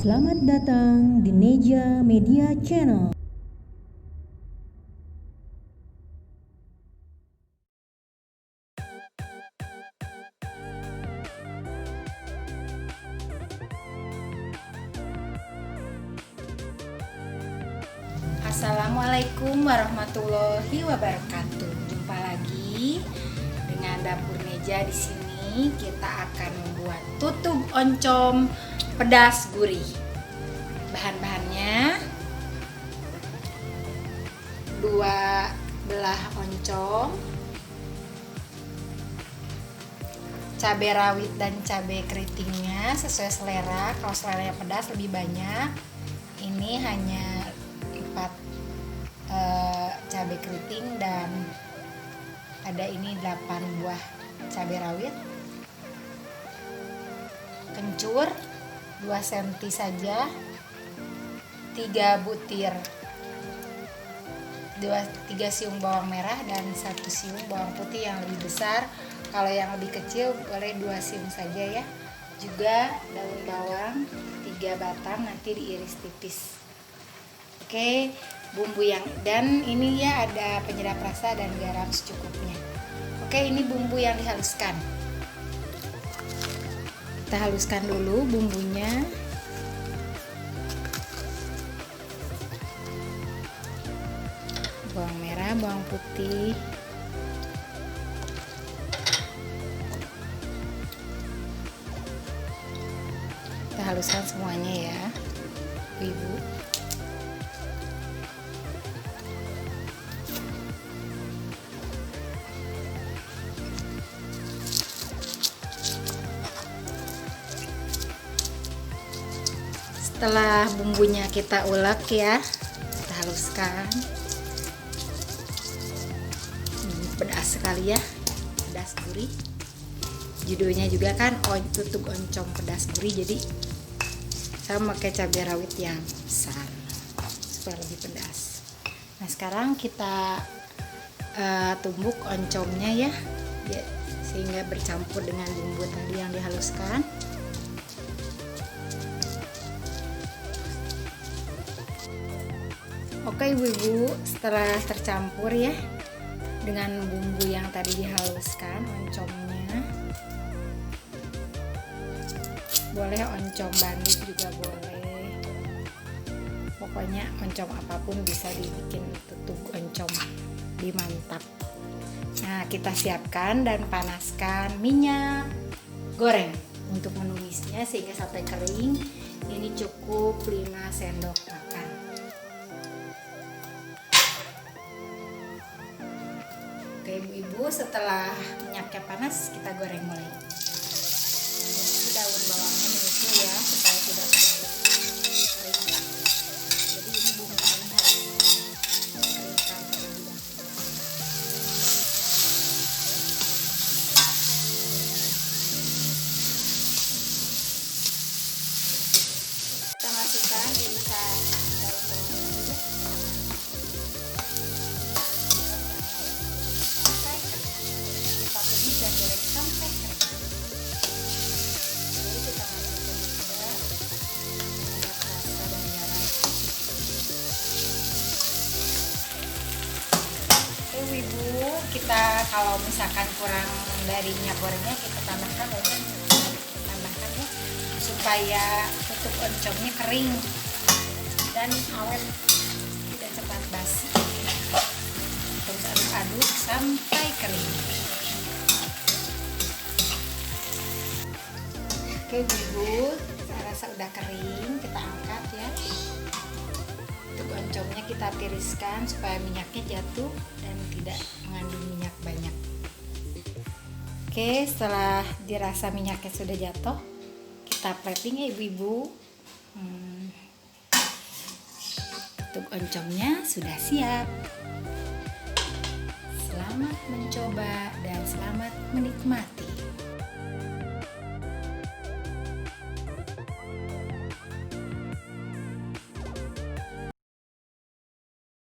Selamat datang di Neja Media Channel. Assalamualaikum warahmatullahi wabarakatuh. Jumpa lagi dengan Dapur Neja. Di sini kita akan membuat tutug oncom pedas gurih. Bahan-bahannya 2 belah oncom, cabai rawit dan cabai keritingnya sesuai selera. Kalau seleranya pedas lebih banyak. Ini hanya 4 cabai keriting dan ada ini 8 buah cabai rawit. Kencur 2 cm saja, 3 butir 3 siung bawang merah dan 1 siung bawang putih yang lebih besar. Kalau yang lebih kecil boleh 2 siung saja ya. Juga daun bawang 3 batang, nanti diiris tipis. Oke, bumbu dan ini ya ada penyedap rasa dan garam secukupnya. Oke, ini bumbu yang dihaluskan. Kita haluskan dulu bumbunya. Bawang merah, bawang putih, kita haluskan semuanya ya, Ibu. Setelah bumbunya kita ulek ya, kita haluskan. Pedas sekali ya, pedas gurih. Judulnya juga kan tutug oncom pedas gurih, jadi saya pakai cabai rawit yang besar supaya lebih pedas. Nah sekarang kita tumbuk oncomnya ya, sehingga bercampur dengan bumbu tadi yang dihaluskan. Oke ibu-ibu, setelah tercampur ya dengan bumbu yang tadi dihaluskan, oncomnya boleh oncom bandit juga boleh, pokoknya oncom apapun bisa dibikin tutug oncom dimantap. Nah kita siapkan dan panaskan minyak goreng untuk menumisnya sehingga sampai kering. Ini cukup 5 sendok makan. Oke ibu-ibu, setelah minyaknya panas kita goreng mulai. Daun bawangnya menyusul ya supaya tidak terlalu kering. Jadi ini bumbu ini harus dikeringkan terlebih dahulu. Kita masukkan irisan daun bawangnya dulu. Bisa goreng sampai kering. Lalu kita masukkan juga penyedap rasa dan garam. Oke ibu, kita kalau misalkan kurang dari minyak gorengnya kita tambahkan ya, supaya tutug oncomnya kering dan awet, tidak cepat basi. Terus aduk-aduk sampai kering. Oke ibu, saya rasa udah kering, kita angkat ya. Tutug oncomnya kita tiriskan supaya minyaknya jatuh dan tidak mengandung minyak banyak. Oke, setelah dirasa minyaknya sudah jatuh, kita plating ya ibu-ibu. Tutug oncomnya sudah siap. Selamat mencoba dan selamat menikmati.